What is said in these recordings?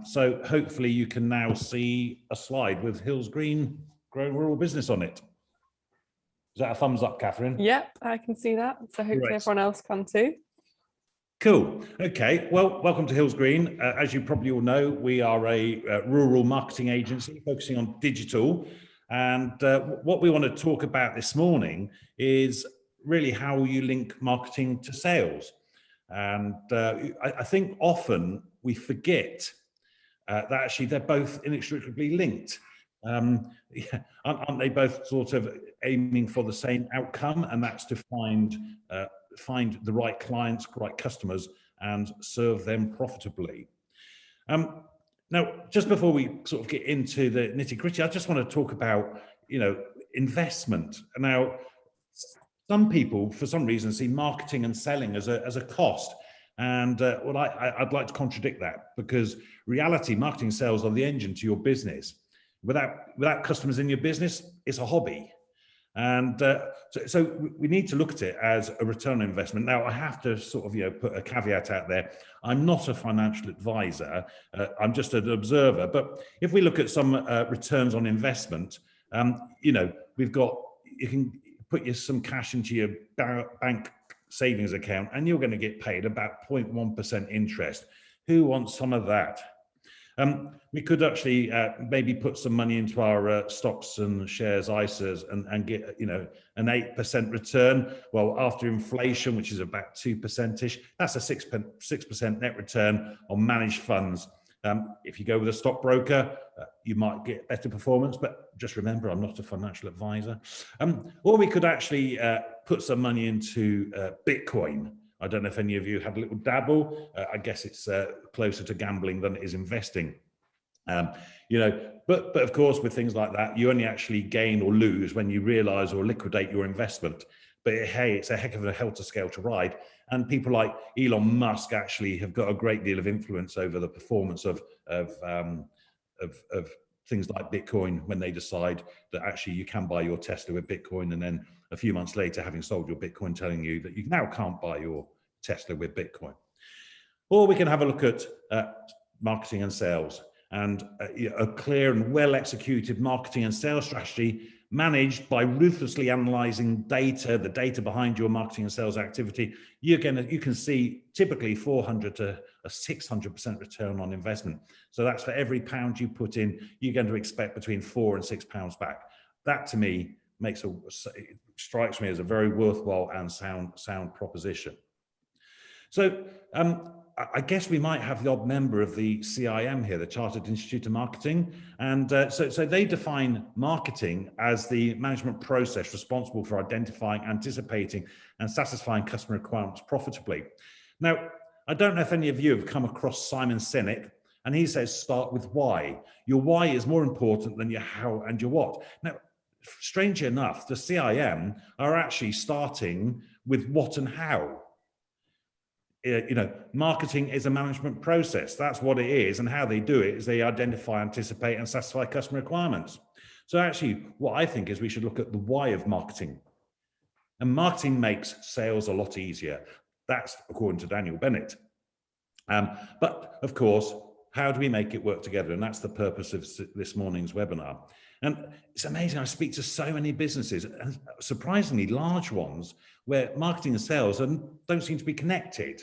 So hopefully you can now see a slide with Hills Green Grow Rural Business on it. Is that a thumbs up, Catherine? Yep, I can see that. So hopefully Great. everyone else can too. Cool. Okay. Well, welcome to Hills Green. As you probably all know, we are a rural marketing agency focusing on digital. And what we want to talk about this morning is really how you link marketing to sales. And I think often we forget that actually they're both inextricably linked. Yeah, aren't they both sort of aiming for the same outcome, and that's to find the right clients, right customers, and serve them profitably. Now, just before we sort of get into the nitty-gritty, I just want to talk about, investment. Now, some people, for some reason, see marketing and selling as a cost. And I'd like to contradict that, because reality, marketing and sales are the engine to your business. Without customers in your business, it's a hobby. And so we need to look at it as a return on investment. Now, I have to sort of, put a caveat out there. I'm not a financial advisor. I'm just an observer. But if we look at some returns on investment, you can put some cash into your bank savings account, and you're going to get paid about 0.1% interest. Who wants some of that? We could actually maybe put some money into our stocks and shares, ISAs, and get an 8% return. Well, after inflation, which is about 2%ish, that's a 6% net return on managed funds. If you go with a stockbroker, you might get better performance, but just remember, I'm not a financial advisor. Or we could actually put some money into Bitcoin. I don't know if any of you had a little dabble. I guess it's closer to gambling than it is investing. But of course, with things like that, you only actually gain or lose when you realize or liquidate your investment. But hey, it's a heck of a helter-skelter ride. And people like Elon Musk actually have got a great deal of influence over the performance of things like Bitcoin, when they decide that actually you can buy your Tesla with Bitcoin, and then a few months later, having sold your Bitcoin, telling you that you now can't buy your Tesla with Bitcoin. Or we can have a look at marketing and sales, and a clear and well executed marketing and sales strategy managed by ruthlessly analyzing data, the data behind your marketing and sales activity. You can see typically 400 to a 600% return on investment. So that's for every pound you put in, you're going to expect between £4 and £6 back. That to me strikes me as a very worthwhile and sound proposition. So I guess we might have the odd member of the CIM here, the Chartered Institute of Marketing. And so they define marketing as the management process responsible for identifying, anticipating, and satisfying customer requirements profitably. Now, I don't know if any of you have come across Simon Sinek, and he says, start with why. Your why is more important than your how and your what. Now, strangely enough, the CIM are actually starting with what and how. Marketing is a management process. That's what it is. And how they do it is they identify, anticipate, and satisfy customer requirements. So actually, what I think is we should look at the why of marketing. And marketing makes sales a lot easier. That's according to Daniel Bennett. But of course, how do we make it work together? And that's the purpose of this morning's webinar. And it's amazing. I speak to so many businesses, and surprisingly large ones, where marketing and sales don't seem to be connected.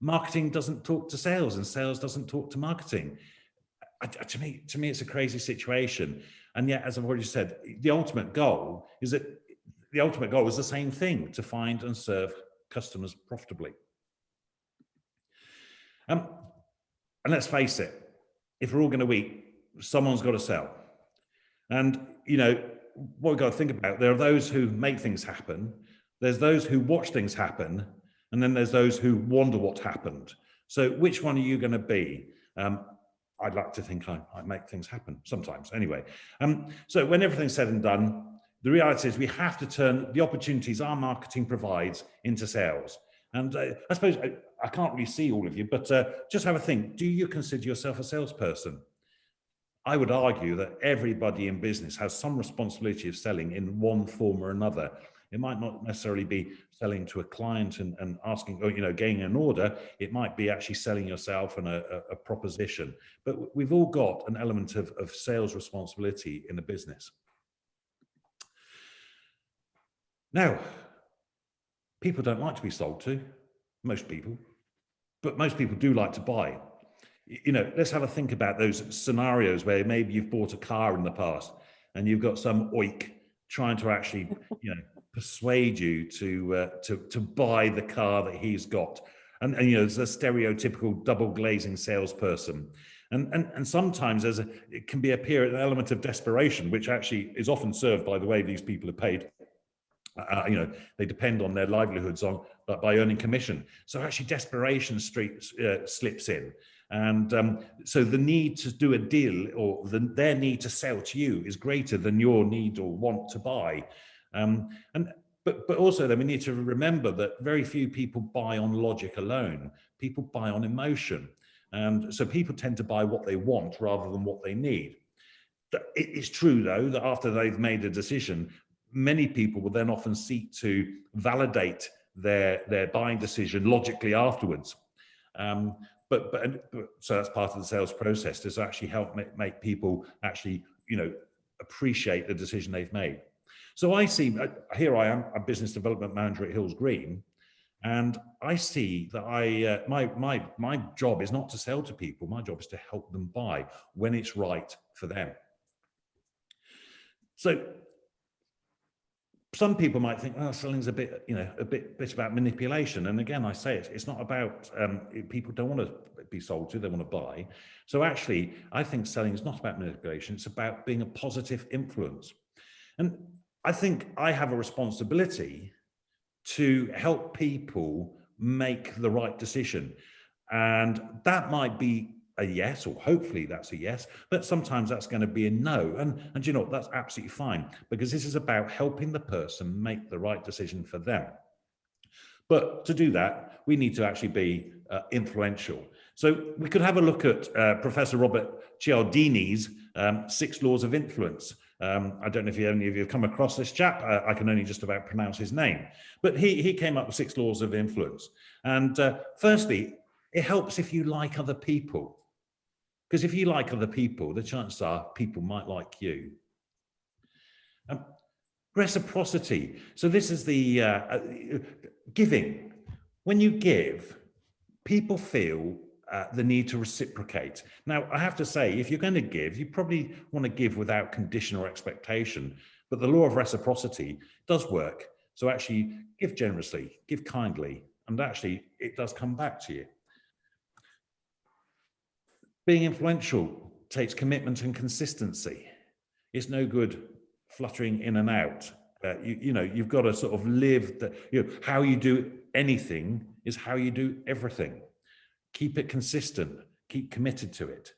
Marketing doesn't talk to sales, and sales doesn't talk to marketing. To me, it's a crazy situation. And yet, as I've already said, the ultimate goal is the same thing: to find and serve customers profitably. And let's face it, if we're all going to eat, someone's got to sell. And, what we've got to think about, there are those who make things happen, there's those who watch things happen, and then there's those who wonder what happened. So which one are you going to be? I'd like to think I make things happen sometimes anyway. So when everything's said and done, the reality is we have to turn the opportunities our marketing provides into sales. And I suppose I can't really see all of you, but just have a think. Do you consider yourself a salesperson? I would argue that everybody in business has some responsibility of selling in one form or another. It might not necessarily be selling to a client and asking, or, gaining an order. It might be actually selling yourself and a proposition. But we've all got an element of sales responsibility in a business. Now, people don't like to be sold to, most people, but most people do like to buy. Let's have a think about those scenarios where maybe you've bought a car in the past and you've got some oik trying to actually, persuade you to buy the car that he's got. And there's a stereotypical double glazing salesperson. And sometimes it can appear an element of desperation, which actually is often served by the way these people are paid. They depend on their livelihoods by earning commission. So actually desperation slips in. And so the need to do a deal, or their need to sell to you, is greater than your need or want to buy. But also then we need to remember that very few people buy on logic alone. People buy on emotion. And so people tend to buy what they want rather than what they need. It's true, though, that after they've made a decision, many people will then often seek to validate their buying decision logically afterwards. But so that's part of the sales process, to actually help make people actually, appreciate the decision they've made. So I see, here I am, a business development manager at Hills Green, and I see that my job is not to sell to people. My job is to help them buy when it's right for them. So some people might think, oh, selling's a bit about manipulation. And again, I say it's not about, people don't want to be sold to, they want to buy. So actually, I think selling is not about manipulation. It's about being a positive influence. And I think I have a responsibility to help people make the right decision. And that might be a yes, or hopefully that's a yes, but sometimes that's going to be a no. And that's absolutely fine, because this is about helping the person make the right decision for them. But to do that, we need to actually be influential. So we could have a look at Professor Robert Cialdini's 6 Laws of Influence. I don't know if any of you have come across this chap. I can only just about pronounce his name. But he came up with 6 Laws of Influence. And firstly, it helps if you like other people. Because if you like other people, the chances are people might like you. Reciprocity. So this is the giving. When you give, people feel the need to reciprocate. Now, I have to say, if you're going to give, you probably want to give without condition or expectation. But the law of reciprocity does work. So actually, give generously, give kindly, and actually, it does come back to you. Being influential takes commitment and consistency. It's no good fluttering in and out. You've got to sort of live how you do anything is how you do everything. Keep it consistent, keep committed to it.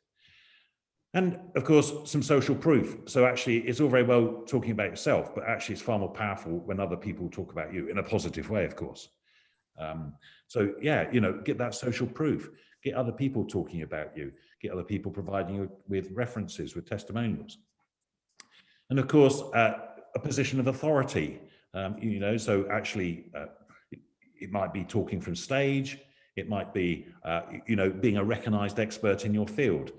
And of course, some social proof. So actually, it's all very well talking about yourself, but actually it's far more powerful when other people talk about you in a positive way, of course. So yeah, get that social proof, get other people talking about you, get other people providing you with references, with testimonials. And of course, a position of authority, so actually it might be talking from stage, it might be, being a recognized expert in your field.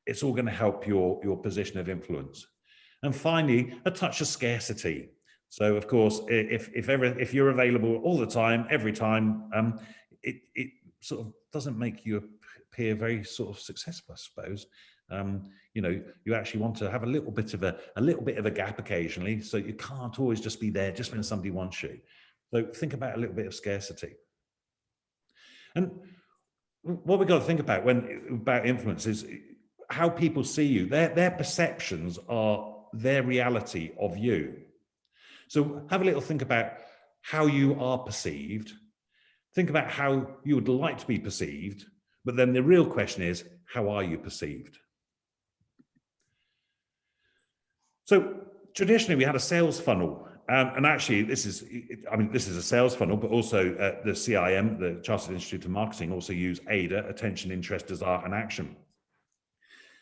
It's all going to help your position of influence. And finally, a touch of scarcity. So of course, if you're available all the time, every time, it sort of doesn't make you appear very sort of successful, I suppose. You actually want to have a little bit of a gap occasionally, so you can't always just be there just when somebody wants you. So think about a little bit of scarcity. And what we've got to think about about influence is how people see you. Their perceptions are their reality of you. So have a little think about how you are perceived. Think about how you would like to be perceived, but then the real question is, how are you perceived? So traditionally we had a sales funnel, and actually this is a sales funnel, but also the CIM, the Chartered Institute of Marketing, also use AIDA, attention, interest, desire, and action.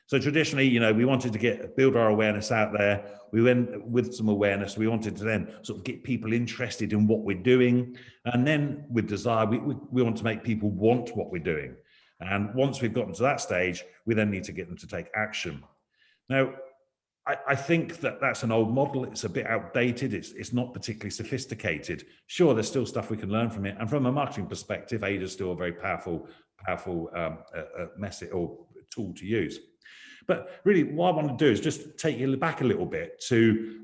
So traditionally, we wanted to build our awareness out there. We went with some awareness. We wanted to then sort of get people interested in what we're doing. And then with desire, we want to make people want what we're doing. And once we've gotten to that stage, we then need to get them to take action. Now, I think that's an old model. It's a bit outdated. It's not particularly sophisticated. Sure, there's still stuff we can learn from it. And from a marketing perspective, AIDA is still a very powerful message or tool to use. But really, what I want to do is just take you back a little bit to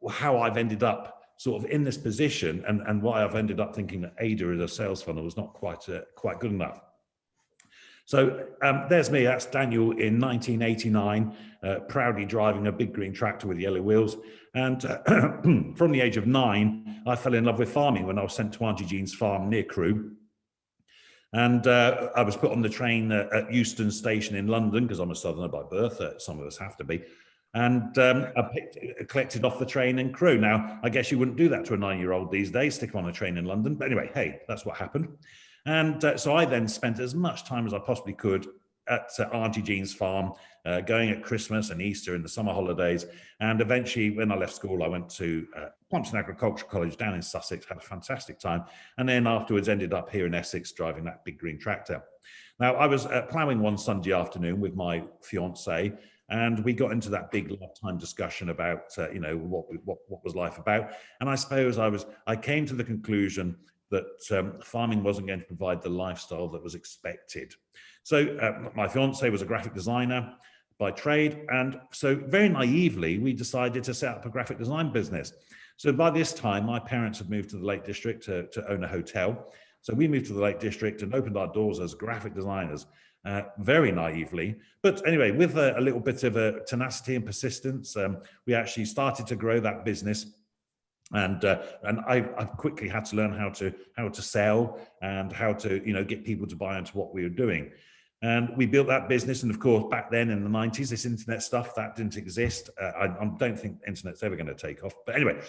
how I've ended up sort of in this position and why I've ended up thinking that AIDA as a sales funnel was not quite good enough. So there's me, that's Daniel in 1989, proudly driving a big green tractor with yellow wheels. And from the age of 9, I fell in love with farming when I was sent to Auntie Jean's farm near Crewe. And I was put on the train at Euston Station in London, because I'm a Southerner by birth, some of us have to be. And I collected off the train in Crewe. Now, I guess you wouldn't do that to a 9-year-old these days, stick him on a train in London. But anyway, hey, that's what happened. And so I then spent as much time as I possibly could at Auntie Jean's farm, going at Christmas and Easter and the summer holidays. And eventually, when I left school, I went to Plumpton Agricultural College down in Sussex, had a fantastic time. And then afterwards ended up here in Essex driving that big green tractor. Now, I was ploughing one Sunday afternoon with my fiance, and we got into that big lifetime discussion about, what was life about. And I suppose I came to the conclusion that farming wasn't going to provide the lifestyle that was expected. So my fiance was a graphic designer by trade. And so very naively, we decided to set up a graphic design business. So by this time, my parents had moved to the Lake District to own a hotel. So we moved to the Lake District and opened our doors as graphic designers, very naively. But anyway, with a little bit of a tenacity and persistence, we actually started to grow that business. And I quickly had to learn how to sell and how to get people to buy into what we were doing. And we built that business. And of course, back then in the 90s, this internet stuff that didn't exist. I don't think internet's ever going to take off. But anyway,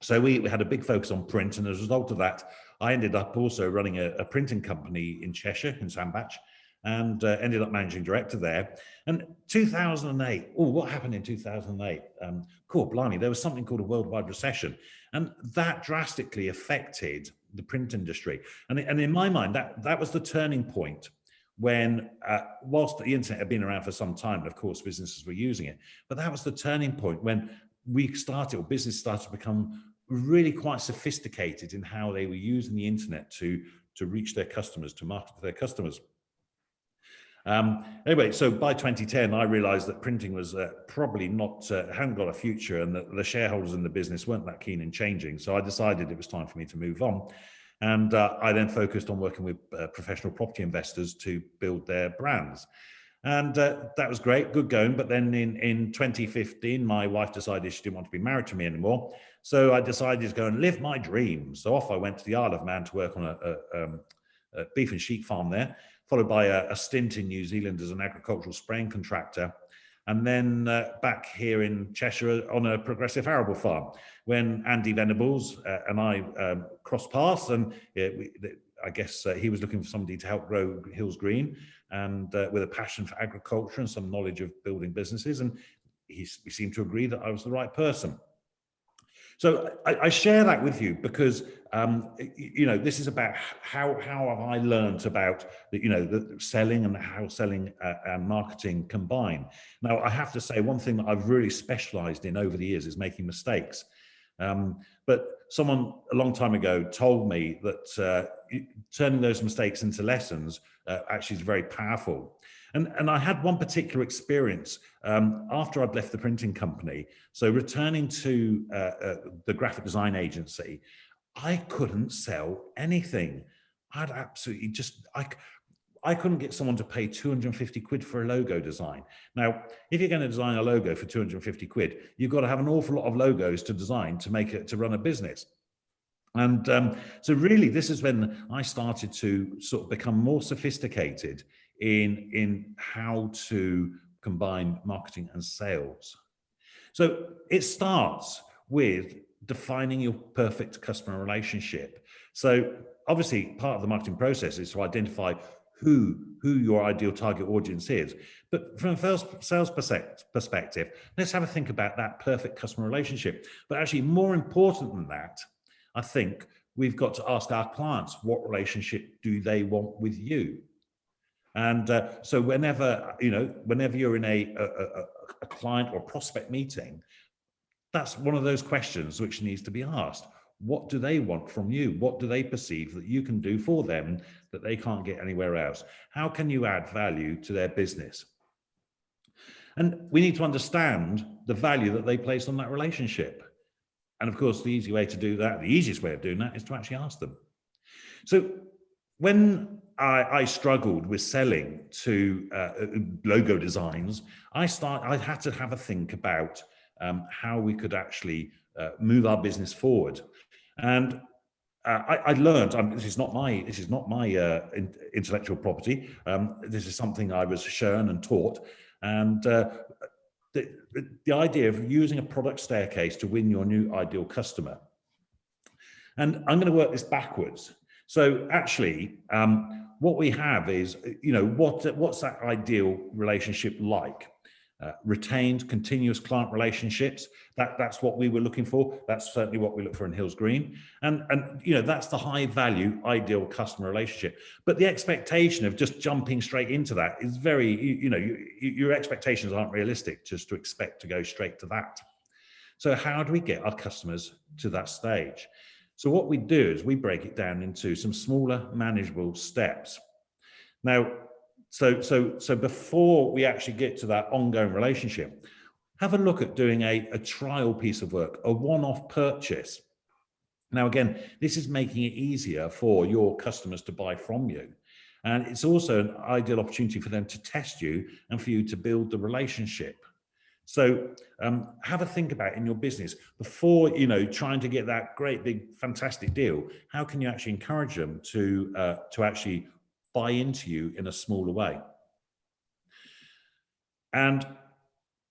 so we had a big focus on print, and as a result of that, I ended up also running a printing company in Cheshire, in Sandbach, and ended up managing director there. And 2008, what happened in 2008? Cool, blimey, there was something called a worldwide recession, and that drastically affected the print industry. And in my mind, that was the turning point when, whilst the internet had been around for some time, and of course businesses were using it, but that was the turning point when business started to become really quite sophisticated in how they were using the internet to reach their customers, to market to their customers. Anyway, so by 2010, I realized that printing was probably hadn't got a future, and that the shareholders in the business weren't that keen in changing. So I decided it was time for me to move on. And I then focused on working with professional property investors to build their brands. And that was great, good going. But then in 2015, my wife decided she didn't want to be married to me anymore. So I decided to go and live my dreams. So off I went to the Isle of Man to work on a beef and sheep farm there, followed by a stint in New Zealand as an agricultural spraying contractor. And then back here in Cheshire on a progressive arable farm, when Andy Venables and I crossed paths, and I guess he was looking for somebody to help grow Hills Green, and with a passion for agriculture and some knowledge of building businesses. And we seemed to agree that I was the right person. So I share that with you because, this is about how have I learned about, the selling and how selling and marketing combine. Now, I have to say one thing that I've really specialized in over the years is making mistakes. But someone a long time ago told me that turning those mistakes into lessons actually is very powerful. And I had one particular experience after I'd left the printing company. So returning to the graphic design agency, I couldn't sell anything. I'd absolutely I couldn't get someone to pay 250 quid for a logo design. Now, if you're going to design a logo for 250 quid, you've got to have an awful lot of logos to design to run a business. And so really, this is when I started to sort of become more sophisticated in how to combine marketing and sales. So it starts with defining your perfect customer relationship. So obviously, part of the marketing process is to identify who your ideal target audience is. But from a sales perspective, let's have a think about that perfect customer relationship. But actually, more important than that, I think we've got to ask our clients, what relationship do they want with you? And so whenever you're in a client or prospect meeting, that's one of those questions which needs to be asked. What do they want from you? What do they perceive that you can do for them that they can't get anywhere else? How can you add value to their business? And we need to understand the value that they place on that relationship. And of course, the easiest way of doing that is to actually ask them. So when I struggled with selling to logo designs, I had to have a think about how we could actually move our business forward. And I learned, this is not my intellectual property. This is something I was shown and taught. And the idea of using a product staircase to win your new ideal customer. And I'm going to work this backwards. So actually, what we have is, what's that ideal relationship like? Retained, continuous client relationships. That's what we were looking for. That's certainly what we look for in Hills Green. And that's the high value, ideal customer relationship. But the expectation of just jumping straight into that is very, your expectations aren't realistic just to expect to go straight to that. So how do we get our customers to that stage? So what we do is we break it down into some smaller, manageable steps. Now, so before we actually get to that ongoing relationship, have a look at doing a trial piece of work, a one-off purchase. Now, again, this is making it easier for your customers to buy from you. And it's also an ideal opportunity for them to test you and for you to build the relationship. So have a think about in your business before, trying to get that great, big, fantastic deal. How can you actually encourage them to actually buy into you in a smaller way? And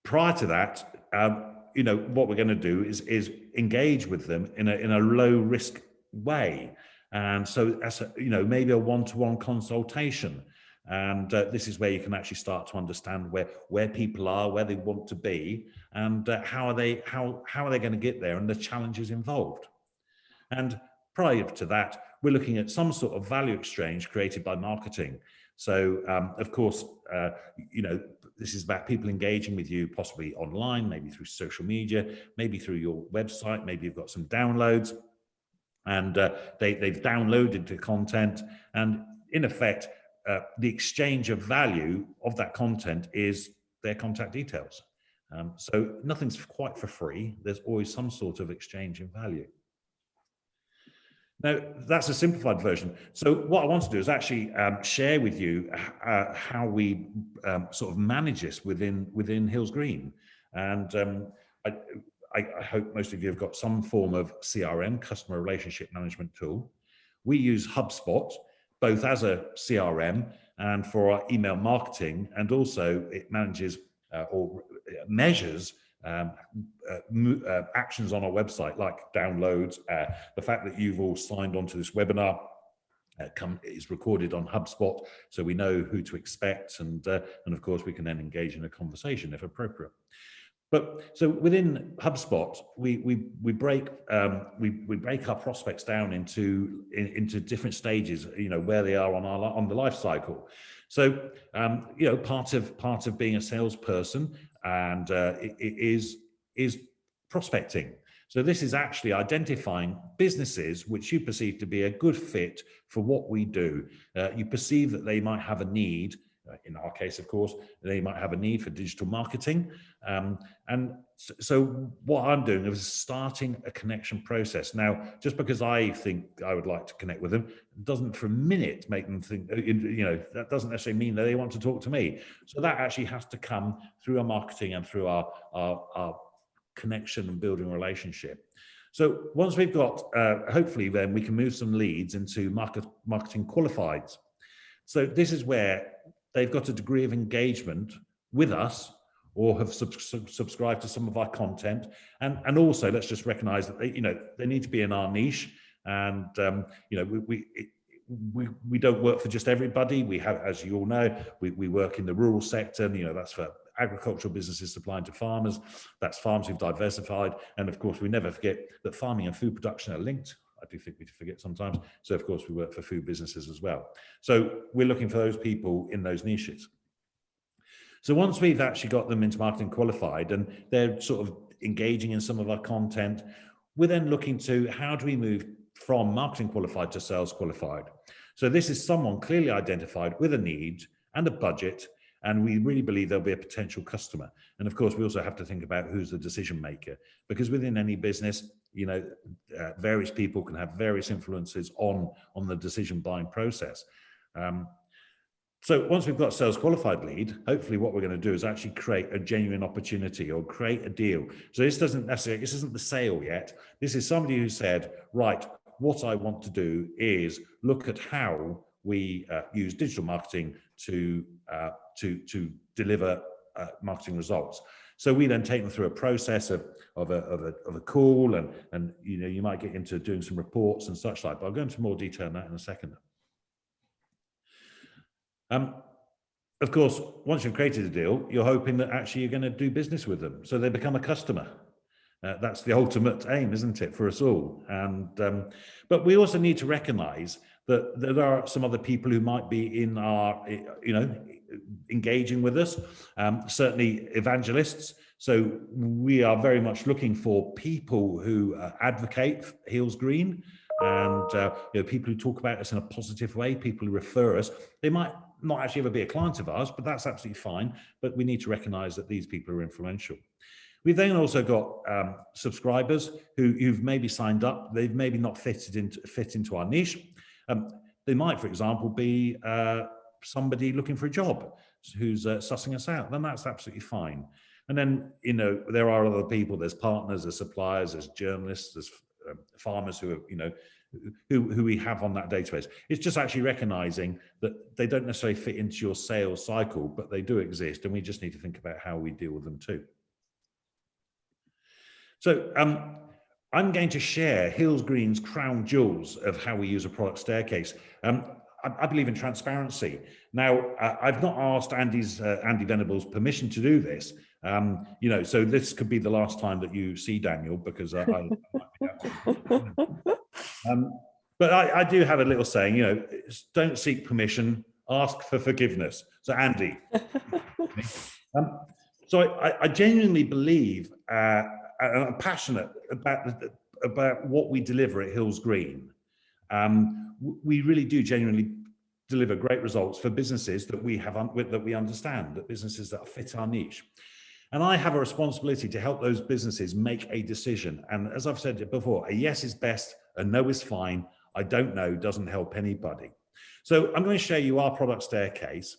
prior to that, what we're going to do is engage with them in a low risk way. And so as maybe a one-to-one consultation. And this is where you can actually start to understand where people are, where they want to be, and how are they going to get there, and the challenges involved. And prior to that, we're looking at some sort of value exchange created by marketing. So, of course, this is about people engaging with you, possibly online, maybe through social media, maybe through your website, maybe you've got some downloads, and they've downloaded the content, and in effect, the exchange of value of that content is their contact details. So nothing's quite for free. There's always some sort of exchange in value. Now, that's a simplified version. So what I want to do is actually share with you how we sort of manage this within Hills Green. And I hope most of you have got some form of CRM, customer relationship management tool. We use HubSpot, both as a CRM and for our email marketing, and also it manages or measures actions on our website, like downloads. The fact that you've all signed on to this webinar is recorded on HubSpot, so we know who to expect, and of course we can then engage in a conversation if appropriate. But so within HubSpot, we break our prospects down into different stages, where they are on the life cycle. So part of being a salesperson and it is prospecting. So this is actually identifying businesses which you perceive to be a good fit for what we do. You perceive that they might have a need. In our case, of course, they might have a need for digital marketing. And so what I'm doing is starting a connection process. Now, just because I think I would like to connect with them doesn't for a minute make them think, that doesn't necessarily mean that they want to talk to me. So that actually has to come through our marketing and through our connection and building a relationship. So once we've got, hopefully then we can move some leads into marketing qualifieds. So this is where they've got a degree of engagement with us or have subscribed to some of our content. And also, let's just recognize that they need to be in our niche. And, we don't work for just everybody. We have, as you all know, we work in the rural sector, and that's for agricultural businesses supplying to farmers. That's farms who've diversified. And of course, we never forget that farming and food production are linked. I do think we forget sometimes. So of course, we work for food businesses as well. So we're looking for those people in those niches. So once we've actually got them into marketing qualified and they're sort of engaging in some of our content, we're then looking to how do we move from marketing qualified to sales qualified. So this is someone clearly identified with a need and a budget, and we really believe there'll be a potential customer. And of course, we also have to think about who's the decision maker, because within any business, various people can have various influences on the decision buying process. So once we've got a sales qualified lead, hopefully what we're going to do is actually create a genuine opportunity or create a deal. So this isn't the sale yet. This is somebody who said, right, what I want to do is look at how we use digital marketing to deliver marketing results. So we then take them through a process of a call, and you might get into doing some reports and such like, but I'll go into more detail on that in a second. Of course, once you've created a deal, you're hoping that actually you're going to do business with them, so they become a customer. That's the ultimate aim, isn't it, for us all? And but we also need to recognise that there are some other people who might be in our, engaging with us. Certainly evangelists. So we are very much looking for people who advocate Heels Green, and people who talk about us in a positive way, people who refer us. They might not actually ever be a client of ours, but that's absolutely fine. But we need to recognise that these people are influential. We've then also got subscribers who've maybe signed up. They've maybe not fit into our niche. They might, for example, be somebody looking for a job who's sussing us out. Then that's absolutely fine. And then there are other people. There's partners, there's suppliers, there's journalists, there's farmers who are who we have on that database. It's just actually recognizing that they don't necessarily fit into your sales cycle, but they do exist, and we just need to think about how we deal with them too. So I'm going to share Heels Green's crown jewels of how we use a product staircase. I believe in transparency. Now, I've not asked Andy Venable's permission to do this. So this could be the last time that you see Daniel, because I might be but I do have a little saying, don't seek permission, ask for forgiveness. So Andy. So I genuinely believe, and I'm passionate about what we deliver at Heels Green. We really do genuinely deliver great results for businesses that we have that we understand, that businesses that fit our niche. And I have a responsibility to help those businesses make a decision. And as I've said before, a yes is best, a no is fine. I don't know doesn't help anybody. So I'm going to show you our product staircase,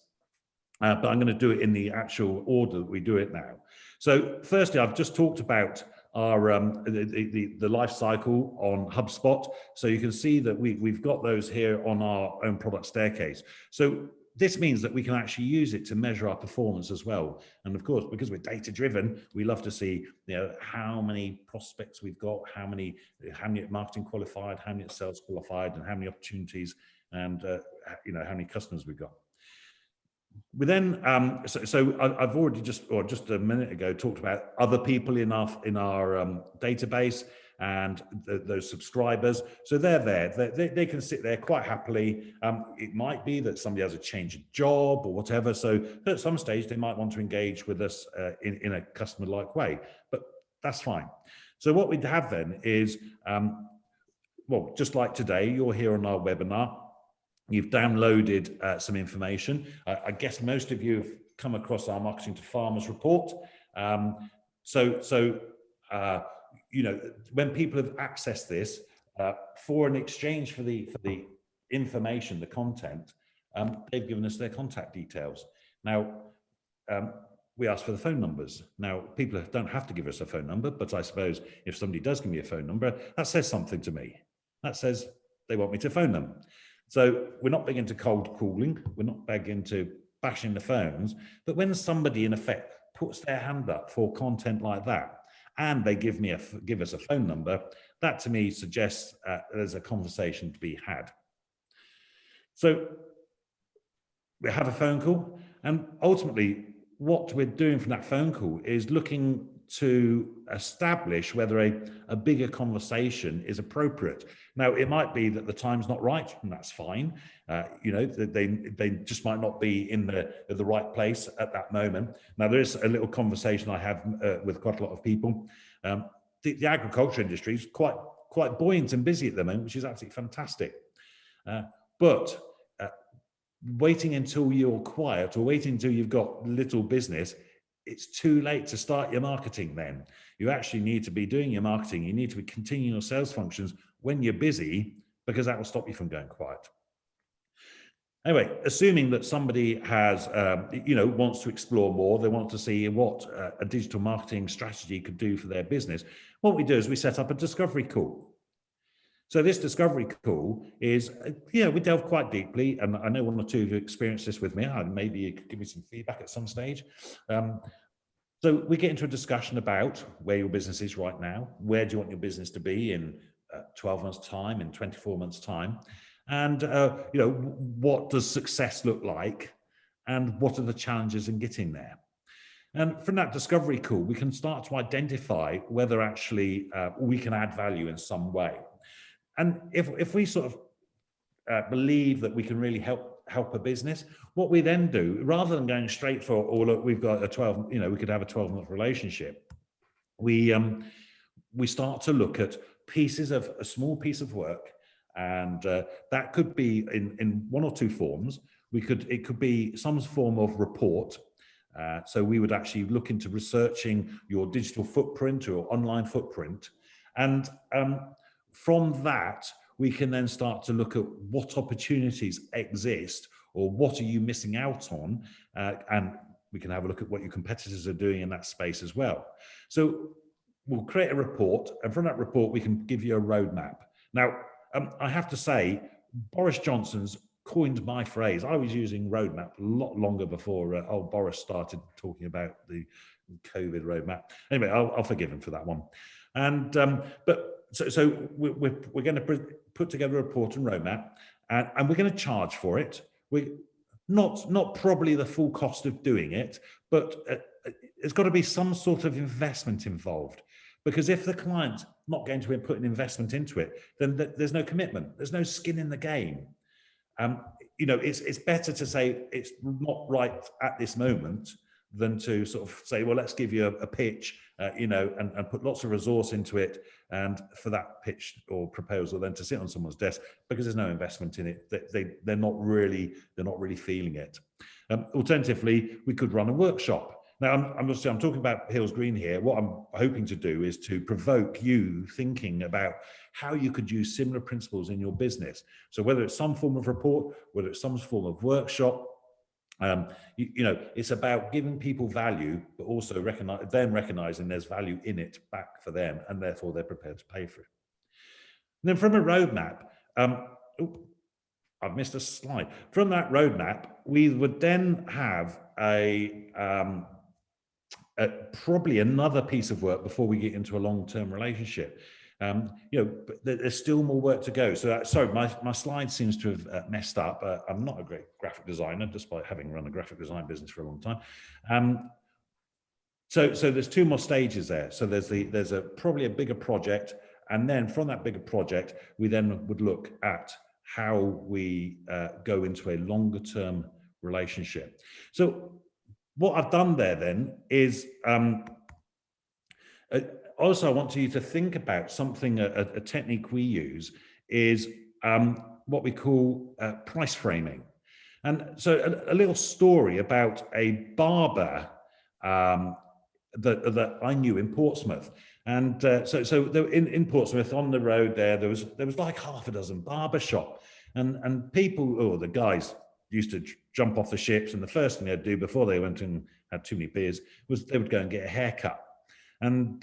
but I'm going to do it in the actual order that we do it now. So firstly, I've just talked about our the life cycle on HubSpot. So you can see that we've got those here on our own product staircase. So this means that we can actually use it to measure our performance as well. And of course, because we're data driven, we love to see how many prospects we've got, how many marketing qualified, how many sales qualified, and how many opportunities, and how many customers we've got. We then, I've already just a minute ago talked about other people in our database and those subscribers. So they're there. They can sit there quite happily. It might be that somebody has a change of job or whatever. So at some stage they might want to engage with us in a customer-like way, but that's fine. So what we have then is, just like today, you're here on our webinar. You've downloaded some information. I guess most of you have come across our Marketing to Farmers report. When people have accessed this for an exchange for the information, the content, they've given us their contact details. Now, we ask for the phone numbers. Now, people don't have to give us a phone number, but I suppose if somebody does give me a phone number, that says something to me. That says they want me to phone them. So we're not big into cold calling. We're not big into bashing the phones. But when somebody, in effect, puts their hand up for content like that, and they give us a phone number, that to me suggests there's a conversation to be had. So we have a phone call, and ultimately what we're doing from that phone call is looking to establish whether a bigger conversation is appropriate. Now, it might be that the time's not right, and that's fine. They just might not be in the right place at that moment. Now, there is a little conversation I have with quite a lot of people. The agriculture industry is quite buoyant and busy at the moment, which is absolutely fantastic. But waiting until you're quiet or waiting until you've got little business, it's too late to start your marketing then. You actually need to be doing your marketing. You need to be continuing your sales functions when you're busy, because that will stop you from going quiet. Anyway, assuming that somebody has, wants to explore more, they want to see what a digital marketing strategy could do for their business, what we do is we set up a discovery call. So this discovery call is, we delve quite deeply, and I know one or two of you experienced this with me, and maybe you could give me some feedback at some stage. So we get into a discussion about where your business is right now, where do you want your business to be in 12 months' time, in 24 months' time, and what does success look like, and what are the challenges in getting there. And from that discovery call, we can start to identify whether actually we can add value in some way. And if we sort of believe that we can really help a business, what we then do, rather than going straight for, oh look, we've got a 12, we could have a 12-month relationship, we start to look at a small piece of work, and that could be in one or two forms. It could be some form of report. So we would actually look into researching your digital footprint or online footprint, and from that, we can then start to look at what opportunities exist or what are you missing out on, and we can have a look at what your competitors are doing in that space as well. So we'll create a report, and from that report, we can give you a roadmap. Now, I have to say, Boris Johnson's coined my phrase. I was using roadmap a lot longer before old Boris started talking about the COVID roadmap. Anyway, I'll forgive him for that one. And So we're going to put together a report and roadmap, and we're going to charge for it. We're not probably the full cost of doing it, but there's got to be some sort of investment involved, because if the client's not going to put an investment into it, then there's no commitment. There's no skin in the game. It's better to say it's not right at this moment than to sort of say, well, let's give you a pitch, and put lots of resource into it, and for that pitch or proposal then to sit on someone's desk because there's no investment in it. They're not really feeling it. Alternatively, we could run a workshop. Now, I'm talking about Hills Green here. What I'm hoping to do is to provoke you thinking about how you could use similar principles in your business. So whether it's some form of report, whether it's some form of workshop, it's about giving people value, but also recognizing there's value in it back for them, and therefore they're prepared to pay for it. And then from a roadmap, I've missed a slide. From that roadmap, we would then have probably another piece of work before we get into a long-term relationship. But there's still more work to go. So sorry, my slide seems to have messed up. I'm not a great graphic designer, despite having run a graphic design business for a long time. So there's two more stages there. So there's probably a bigger project, and then from that bigger project, we then would look at how we go into a longer-term relationship. So what I've done there then is also I want you to think about something, a technique we use is what we call price framing. And so a little story about a barber that I knew in Portsmouth. And so in Portsmouth on the road there was like half a dozen barber shop, and people, the guys used to jump off the ships, and the first thing they'd do before they went and had too many beers was they would go and get a haircut. And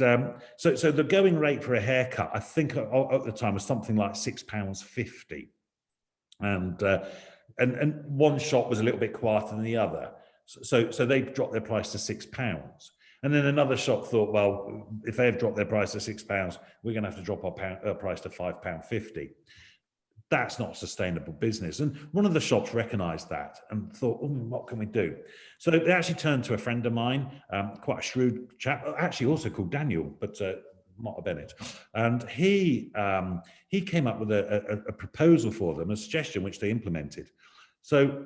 so the going rate for a haircut, I think at the time, was something like £6.50, and one shop was a little bit quieter than the other, so they dropped their price to £6. And then another shop thought, well, if they've dropped their price to £6, we're going to have to drop our price to £5.50. that's not a sustainable business. And one of the shops recognized that and thought, what can we do? So they actually turned to a friend of mine, quite a shrewd chap, actually also called Daniel, but not a Bennett. And he came up with a proposal for them, a suggestion which they implemented. So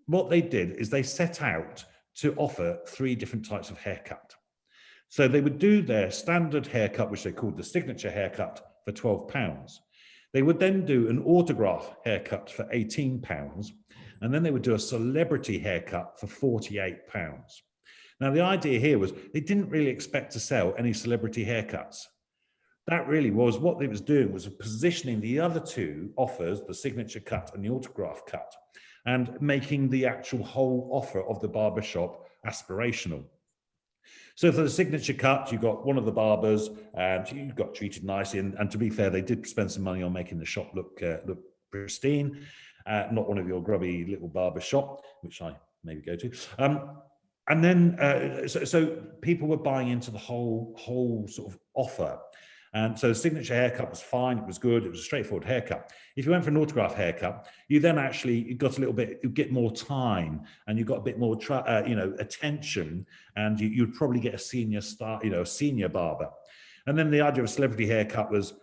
what they did is they set out to offer 3 different types of haircut. So they would do their standard haircut, which they called the signature haircut, for £12. They would then do an autograph haircut for £18, and then they would do a celebrity haircut for £48. Now, the idea here was they didn't really expect to sell any celebrity haircuts. That really was what it was doing, was positioning the other 2 offers, the signature cut and the autograph cut, and making the actual whole offer of the barbershop aspirational. So for the signature cut, you got one of the barbers, and you got treated nicely. And to be fair, they did spend some money on making the shop look pristine, not one of your grubby little barber shop, which I maybe go to. And then, so people were buying into the whole sort of offer. And so the signature haircut was fine, it was good, it was a straightforward haircut. If you went for an autograph haircut, you then actually got a little bit, you get more time, and you got a bit more, attention, and you'd probably get a senior star, a senior barber. And then the idea of a celebrity haircut was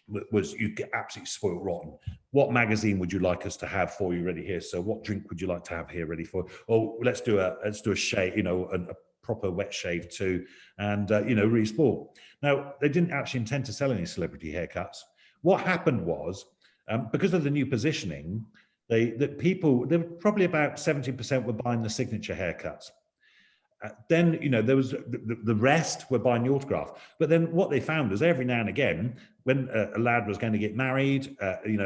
you get absolutely spoiled rotten. What magazine would you like us to have for you ready here? So what drink would you like to have here ready for? Oh, let's do a shave, a proper wet shave too, and really spoiled. Now, they didn't actually intend to sell any celebrity haircuts. What happened was, because of the new positioning, there were probably about 70% were buying the signature haircuts. Then, there was the rest were buying the autograph. But then what they found is every now and again, when a lad was going to get married,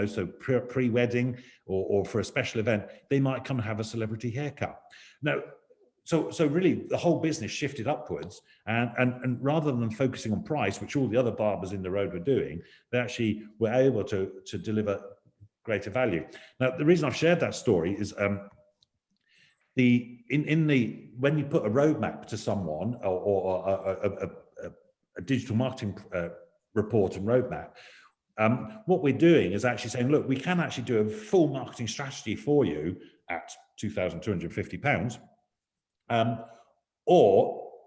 so pre-wedding or for a special event, they might come and have a celebrity haircut. Now, so really the whole business shifted upwards, and rather than focusing on price, which all the other barbers in the road were doing, they actually were able to deliver greater value. Now, the reason I've shared that story is when you put a roadmap to someone or a digital marketing report and roadmap, what we're doing is actually saying, look, we can actually do a full marketing strategy for you at £2,250.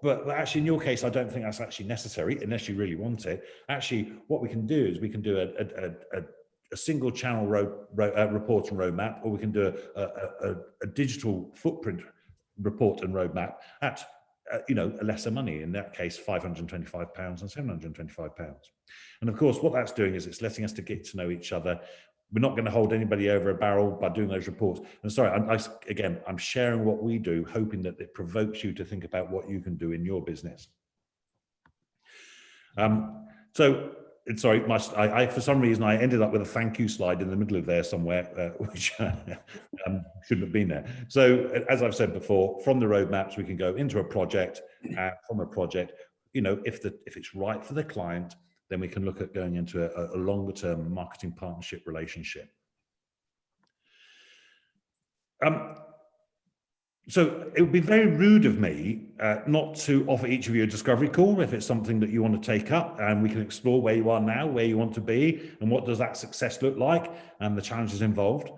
But actually in your case, I don't think that's actually necessary unless you really want it. Actually, what we can do is we can do a single channel report and roadmap, or we can do a digital footprint report and roadmap at a lesser money, in that case £525 and £725. And of course what that's doing is it's letting us to get to know each other. We're not going to hold anybody over a barrel by doing those reports. And sorry, I'm sharing what we do, hoping that it provokes you to think about what you can do in your business. Sorry, for some reason I ended up with a thank you slide in the middle of there somewhere, which shouldn't have been there. So as I've said before, from the roadmaps we can go into a project. From a project, if it's right for the client, then we can look at going into a longer term marketing partnership relationship. So it would be very rude of me not to offer each of you a discovery call if it's something that you want to take up, and we can explore where you are now, where you want to be, and what does that success look like, and the challenges involved.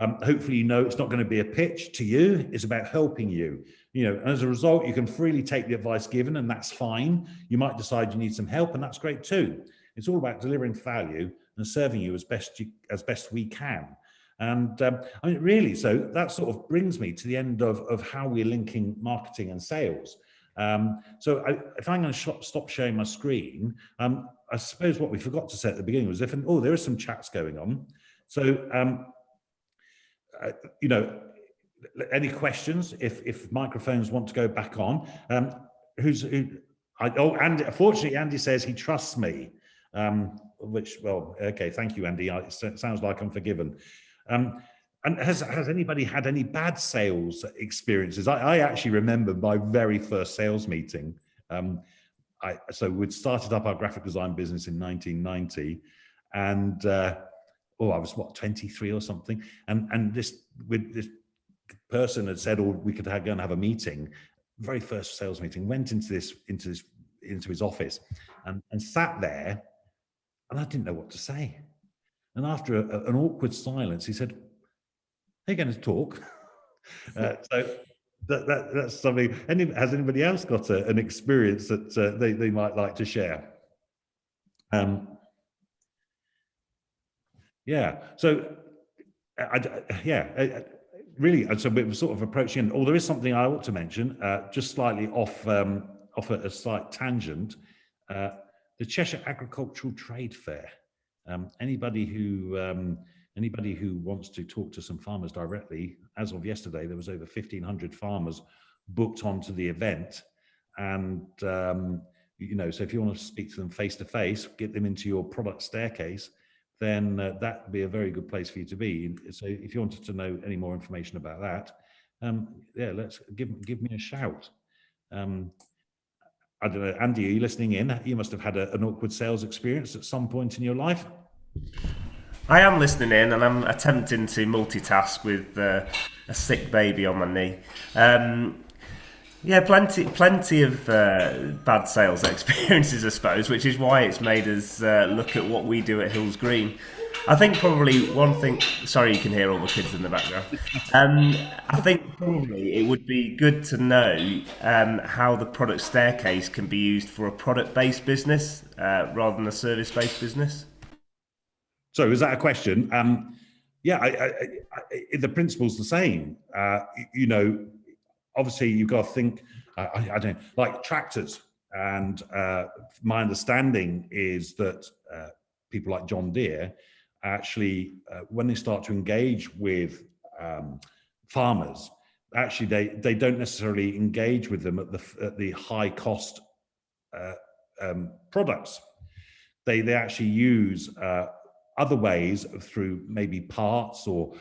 Hopefully, it's not going to be a pitch to you. It's about helping you. And as a result, you can freely take the advice given, and that's fine. You might decide you need some help, and that's great too. It's all about delivering value and serving you as best we can. And really, so that sort of brings me to the end of how we're linking marketing and sales. So if I'm going to stop sharing my screen, I suppose what we forgot to say at the beginning was there are some chats going on. So, any questions? If microphones want to go back on, Andy. Unfortunately, Andy says he trusts me. Okay, thank you, Andy. It sounds like I'm forgiven. And has anybody had any bad sales experiences? I actually remember my very first sales meeting. So we'd started up our graphic design business in 1990, and I was 23 or something, and this person had said, we could go and have a meeting. Very first sales meeting, went into his office and sat there, and I didn't know what to say. And after an awkward silence, he said, "Are you going to talk?" So that's something. Has anybody else got an experience that they might like to share? Yeah. So really. And so we're sort of approaching. Oh, there is something I ought to mention, just slightly off a slight tangent. The Cheshire Agricultural Trade Fair. Anybody who wants to talk to some farmers directly, as of yesterday, there was over 1,500 farmers booked onto the event, and so if you want to speak to them face to face, get them into your product staircase, then that would be a very good place for you to be. So if you wanted to know any more information about that, let's give me a shout. I don't know, Andy, are you listening in? You must have had an awkward sales experience at some point in your life. I am listening in, and I'm attempting to multitask with a sick baby on my knee. Plenty of bad sales experiences, I suppose, which is why it's made us look at what we do at Hills Green. I think probably one thing. Sorry, you can hear all the kids in the background. I think probably it would be good to know how the product staircase can be used for a product-based business rather than a service-based business. So is that a question? The principle's the same. Obviously you've got to think. I don't like tractors, and my understanding is that people like John Deere actually, when they start to engage with farmers, actually they don't necessarily engage with them at the high cost products. They actually use other ways through maybe parts or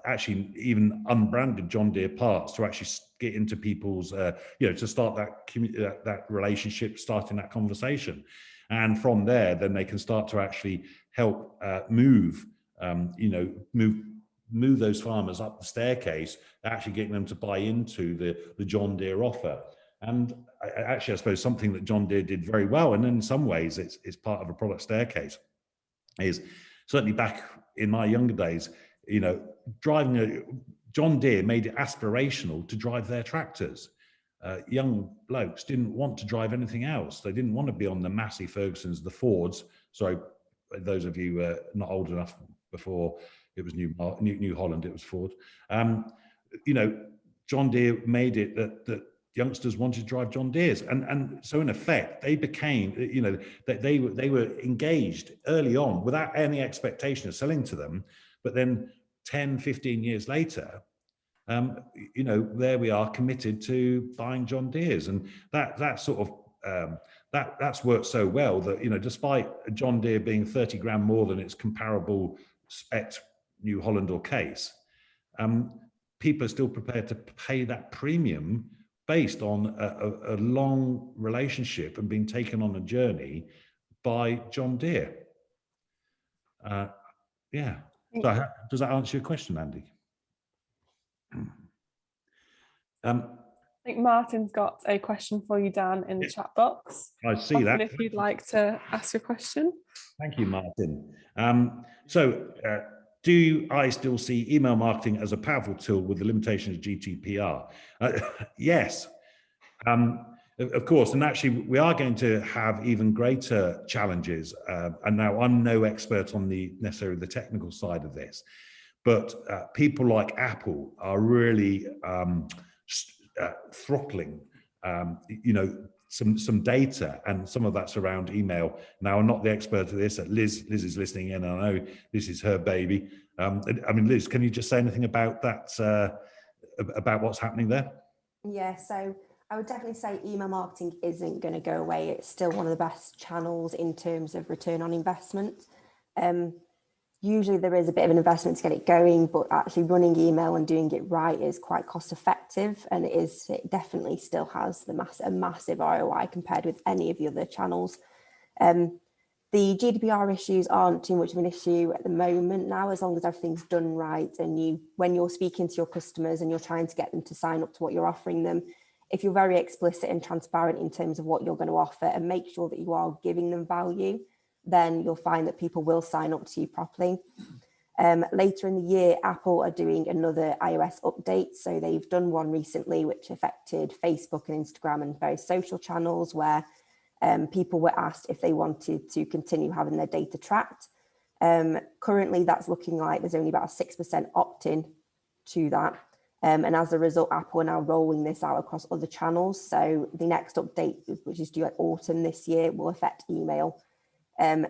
actually even unbranded John Deere parts to actually get into people's to start that relationship, starting that conversation, and from there then they can start to actually help move those farmers up the staircase, actually getting them to buy into the John Deere offer. And I suppose something that John Deere did very well, and in some ways it's part of a product staircase, is certainly back in my younger days, driving John Deere made it aspirational to drive their tractors. Young blokes didn't want to drive anything else. They didn't want to be on the Massey Fergusons, the Fords. Sorry, those of you not old enough before it was New Holland, it was Ford. John Deere made it that youngsters wanted to drive John Deere's, and so in effect they became, that they were engaged early on without any expectation of selling to them, but then 10-15 years later, there we are committed to buying John Deere's, and that sort of that's worked so well that despite John Deere being 30 grand more than its comparable spec New Holland or Case, people are still prepared to pay that premium based on a long relationship and being taken on a journey by John Deere. So does that answer your question, Andy? I think Martin's got a question for you, Dan, in the chat box. I see that. If you'd like to ask a question. Thank you, Martin. Do I still see email marketing as a powerful tool with the limitations of GDPR? Yes, of course. And actually, we are going to have even greater challenges. And now I'm no expert on necessarily the technical side of this, but people like Apple are really throttling, some data, and some of that's around email. Now, I'm not the expert of this. Liz is listening in, and I know this is her baby. Liz, can you just say anything about that, about what's happening there? Yeah, so I would definitely say email marketing isn't going to go away. It's still one of the best channels in terms of return on investment. Usually there is a bit of an investment to get it going, but actually running email and doing it right is quite cost effective, and it definitely still has a massive ROI compared with any of the other channels. The GDPR issues aren't too much of an issue at the moment now, as long as everything's done right, and when you're speaking to your customers and you're trying to get them to sign up to what you're offering them, if you're very explicit and transparent in terms of what you're going to offer and make sure that you are giving them value, then you'll find that people will sign up to you properly. Later in the year, Apple are doing another iOS update. So they've done one recently, which affected Facebook and Instagram and various social channels, where people were asked if they wanted to continue having their data tracked. Currently, that's looking like there's only about a 6% opt-in to that. And as a result, Apple are now rolling this out across other channels. So the next update, which is due at autumn this year, will affect email.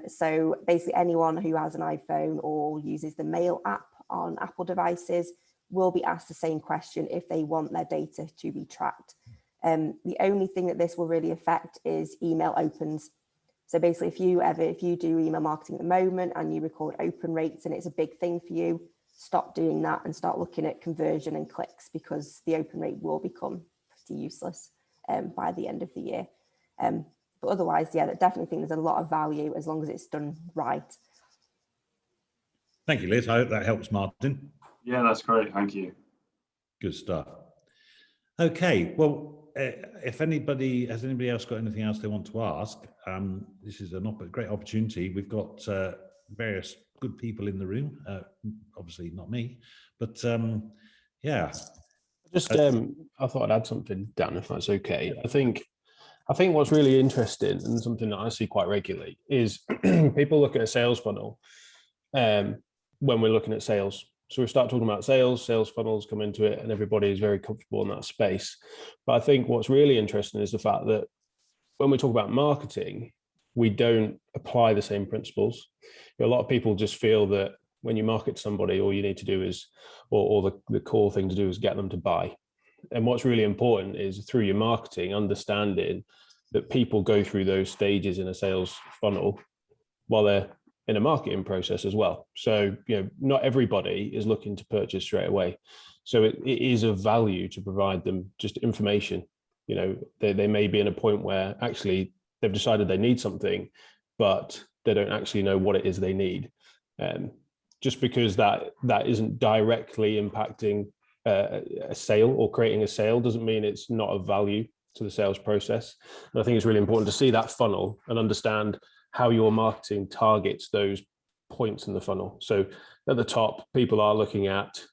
So basically anyone who has an iPhone or uses the Mail app on Apple devices will be asked the same question if they want their data to be tracked. The only thing that this will really affect is email opens. So basically, if you do email marketing at the moment and you record open rates and it's a big thing for you, stop doing that and start looking at conversion and clicks, because the open rate will become pretty useless by the end of the year. But otherwise, yeah, I definitely think there's a lot of value as long as it's done right. Thank you, Liz. I hope that helps, Martin. Yeah, that's great. Thank you. Good stuff. Okay, well, if anybody else got anything else they want to ask, this is a great opportunity. We've got various good people in the room. Obviously not me, but yeah. Just I thought I'd add something, Dan, if that's okay. I think what's really interesting and something that I see quite regularly is people look at a sales funnel when we're looking at sales. So we start talking about sales funnels come into it, and everybody is very comfortable in that space. But I think what's really interesting is the fact that when we talk about marketing, we don't apply the same principles. A lot of people just feel that when you market to somebody, all you need to do is, or the core thing to do is get them to buy. And what's really important is through your marketing, understanding that people go through those stages in a sales funnel while they're in a marketing process as well. So, not everybody is looking to purchase straight away. So it is of value to provide them just information. They may be in a point where actually they've decided they need something, but they don't actually know what it is they need. Just because that isn't directly impacting a sale or creating a sale doesn't mean it's not of value to the sales process. And I think it's really important to see that funnel and understand how your marketing targets those points in the funnel. So at the top, people are looking at,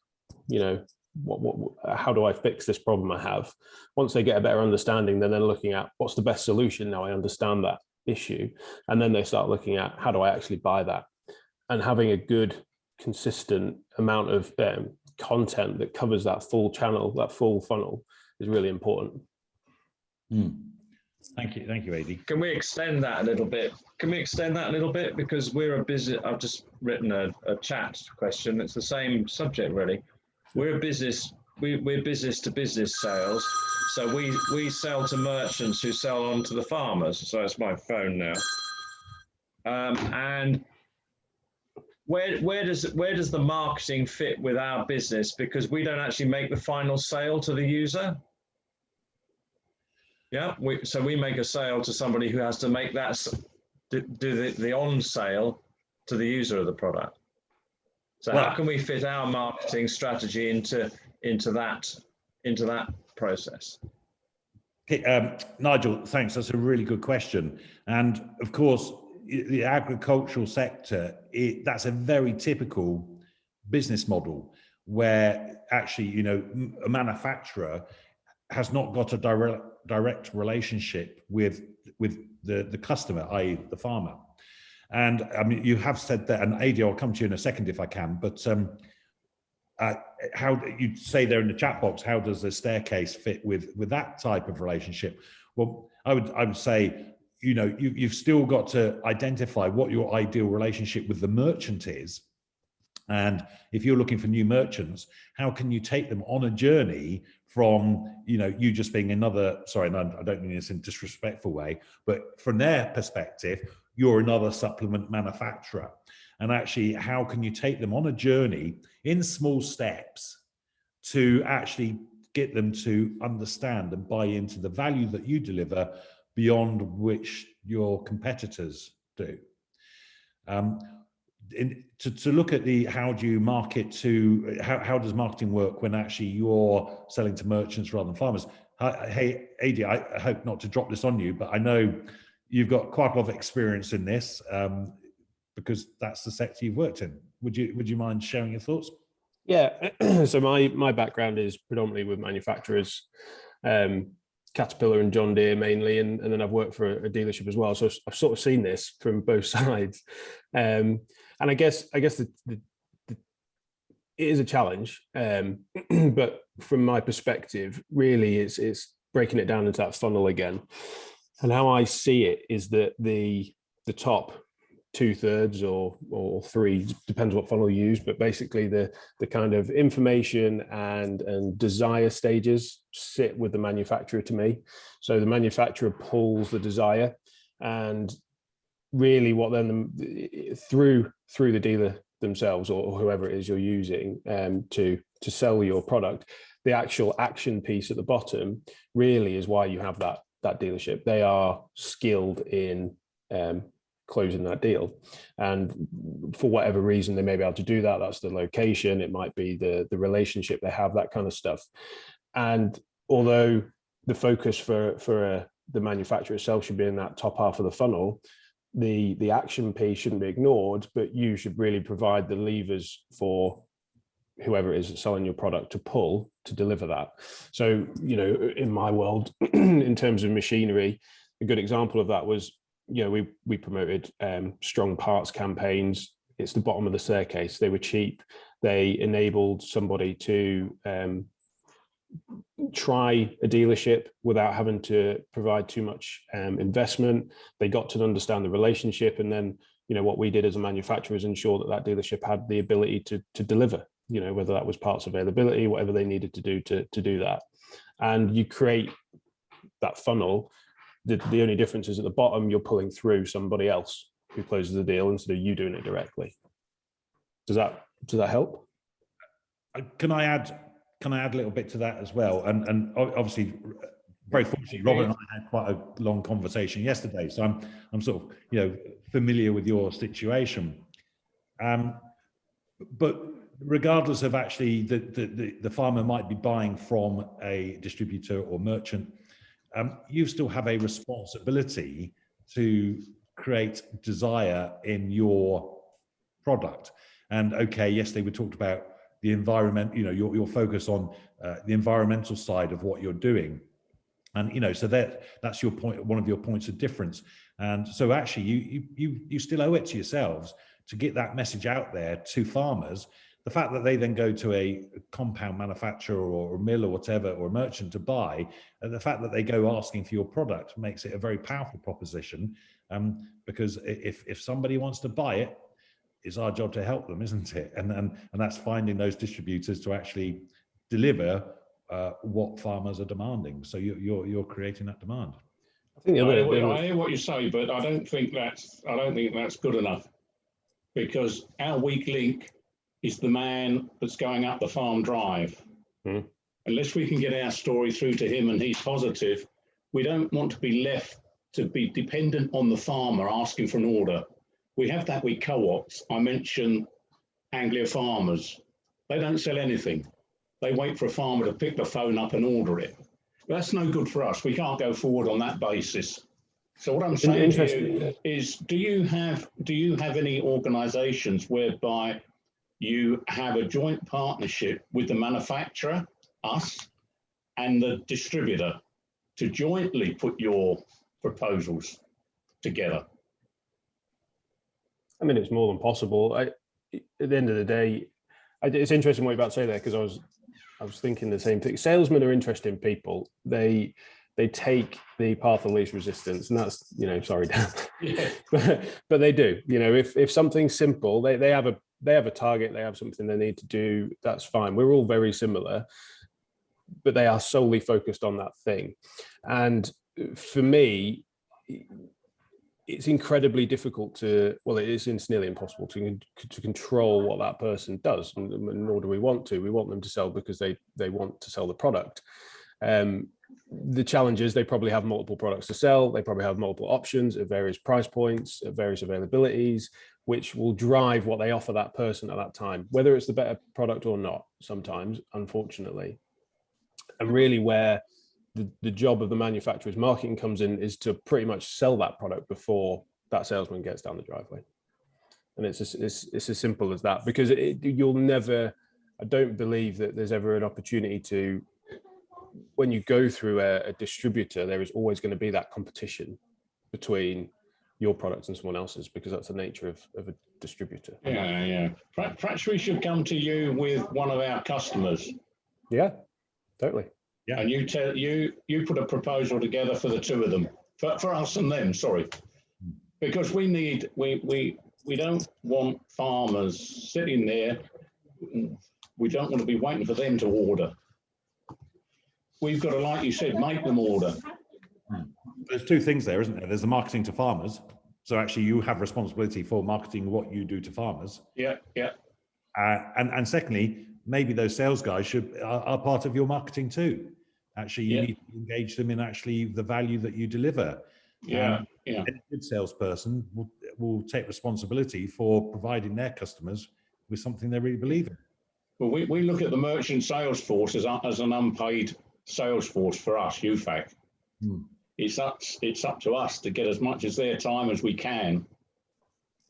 how do I fix this problem I have? Once they get a better understanding, then they're looking at what's the best solution. Now I understand that issue. And then they start looking at how do I actually buy that? And having a good, consistent amount of content that covers that full channel, that full funnel is really important. Thank you, Adi. Can we extend that a little bit? Because we're a business. I've just written a chat question. It's the same subject, really. We're a business. We're business to business sales. So we sell to merchants who sell on to the farmers. So it's my phone now. And where does the marketing fit with our business? Because we don't actually make the final sale to the user. Yeah, so we make a sale to somebody who has to make that, do the on sale to the user of the product. So how can we fit our marketing strategy into that process? Nigel, thanks. That's a really good question. And of course, the agricultural sector, that's a very typical business model where actually, a manufacturer has not got a direct relationship with the customer, i.e. the farmer. And I mean, you have said that, and Adi, I'll come to you in a second if I can, but how you say there in the chat box, how does the staircase fit with that type of relationship? Well, I would say, you've still got to identify what your ideal relationship with the merchant is. And if you're looking for new merchants, how can you take them on a journey from, you just being another, sorry, no, I don't mean this in a disrespectful way, but from their perspective, you're another supplement manufacturer. And actually, how can you take them on a journey in small steps to actually get them to understand and buy into the value that you deliver beyond which your competitors do? To look at how do you market to, how does marketing work when actually you're selling to merchants rather than farmers? Hey, Adi, I hope not to drop this on you, but I know you've got quite a lot of experience in this because that's the sector you've worked in. Would you mind sharing your thoughts? Yeah, so my background is predominantly with manufacturers, Caterpillar and John Deere mainly, and then I've worked for a dealership as well. So I've sort of seen this from both sides, and I guess it is a challenge, but from my perspective, really, it's breaking it down into that funnel again. And how I see it is that the top 2/3 or 3, depends what funnel you use, but basically the kind of information and desire stages sit with the manufacturer to me. So the manufacturer pulls the desire, and really what then through the dealer themselves or whoever it is you're using to sell your product, the actual action piece at the bottom really is why you have that dealership. They are skilled in closing that deal, and for whatever reason they may be able to do that. That's the location, it might be the relationship they have, that kind of stuff. And although the focus for the manufacturer itself should be in that top half of the funnel, the action piece shouldn't be ignored, but you should really provide the levers for whoever it is that's selling your product to pull to deliver that. So, you know, in my world, in terms of machinery, a good example of that was, you know, we promoted strong parts campaigns. It's the bottom of the staircase. They were cheap. They enabled somebody to try a dealership without having to provide too much investment. They got to understand the relationship, and then, you know, what we did as a manufacturer is ensure that dealership had the ability to deliver, you know, whether that was parts availability, whatever they needed to do to do that. And you create that funnel. The only difference is at the bottom, you're pulling through somebody else who closes the deal instead of you doing it directly. Does that help? Can I add a little bit to that as well? And obviously, very fortunately, Robert and I had quite a long conversation yesterday, so I'm sort of, you know, familiar with your situation. But regardless of actually the farmer might be buying from a distributor or merchant, you still have a responsibility to create desire in your product. And okay, yes, they were talked about the environment, you know, your focus on the environmental side of what you're doing. And, you know, so that's your point, one of your points of difference. And so actually you still owe it to yourselves to get that message out there to farmers. The fact that they then go to a compound manufacturer or a mill or whatever, or a merchant to buy, the fact that they go asking for your product makes it a very powerful proposition, because if somebody wants to buy it, it's our job to help them, isn't it? And that's finding those distributors to actually deliver what farmers are demanding. So you're creating that demand. I think I hear what you say, but I don't think that's good enough, because our weak link is the man that's going up the farm drive. Unless we can get our story through to him and he's positive, we don't want to be left to be dependent on the farmer asking for an order. We have that with co-ops. I mentioned Anglia Farmers. They don't sell anything. They wait for a farmer to pick the phone up and order it. But that's no good for us. We can't go forward on that basis. So what I'm saying to you is, do you have any organisations whereby you have a joint partnership with the manufacturer, us, and the distributor to jointly put your proposals together? I mean, it's more than possible. At the end of the day, it's interesting what you're about to say there, because I was thinking the same thing. Salesmen are interesting people. They take the path of least resistance, and that's, you know, sorry, Dan, yeah. but they do. You know, if something's simple, they have a target, they have something they need to do. That's fine. We're all very similar, but they are solely focused on that thing. And for me, it's incredibly difficult to, well, it's nearly impossible to control what that person does, and nor do we want to. We want them to sell because they want to sell the product. The challenge is they probably have multiple products to sell. They probably have multiple options at various price points, at various availabilities, which will drive what they offer that person at that time, whether it's the better product or not, sometimes, unfortunately. And really where the job of the manufacturer's marketing comes in is to pretty much sell that product before that salesman gets down the driveway. And it's as simple as that, because you'll never, I don't believe that there's ever an opportunity to, when you go through a distributor, there is always going to be that competition between your product and someone else's, because that's the nature of a distributor. Yeah. Perhaps we should come to you with one of our customers. Yeah, totally. Yeah. And you put a proposal together for the two of them, for us and them, sorry. Because we don't want farmers sitting there. We don't want to be waiting for them to order. We've got to, like you said, make them order. There's two things there, isn't there? There's the marketing to farmers. So actually you have responsibility for marketing what you do to farmers. Yeah. And secondly, maybe those sales guys are part of your marketing too. Actually, you need to engage them in actually the value that you deliver. Yeah. A good salesperson will take responsibility for providing their customers with something they really believe in. Well, we look at the merchant sales force as an unpaid sales force for us, UFAC. It's up to us to get as much as their time as we can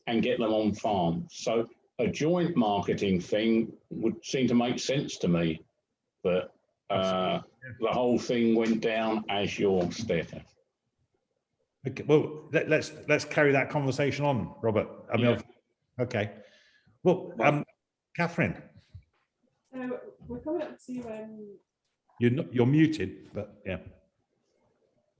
and get them on farm. So a joint marketing thing would seem to make sense to me, but the whole thing went down as you're stating. Okay, well, let's carry that conversation on, Robert. I mean, okay. Well, Catherine. So we're coming up to You're muted, but yeah.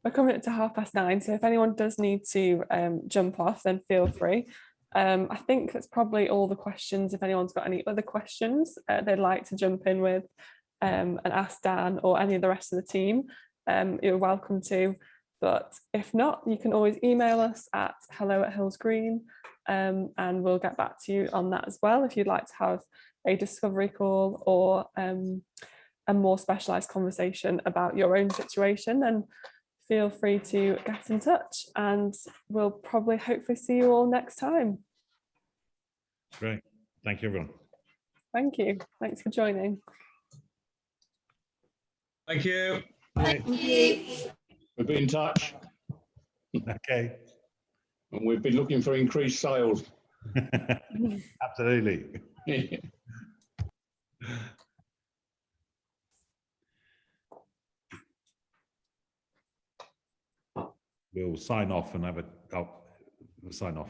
we're coming up to 9:30. So if anyone does need to jump off, then feel free. I think that's probably all the questions. If anyone's got any other questions they'd like to jump in with and ask Dan or any of the rest of the team, you're welcome to. But if not, you can always email us at hello@hillsgreen, and we'll get back to you on that as well. If you'd like to have a discovery call or a more specialised conversation about your own situation, then feel free to get in touch, and we'll probably hopefully see you all next time. Great. Thank you, everyone. Thank you. Thanks for joining. Thank you. Thank you. We've been in touch. Okay. And we've been looking for increased sales. Absolutely. We'll sign off and have we'll sign off.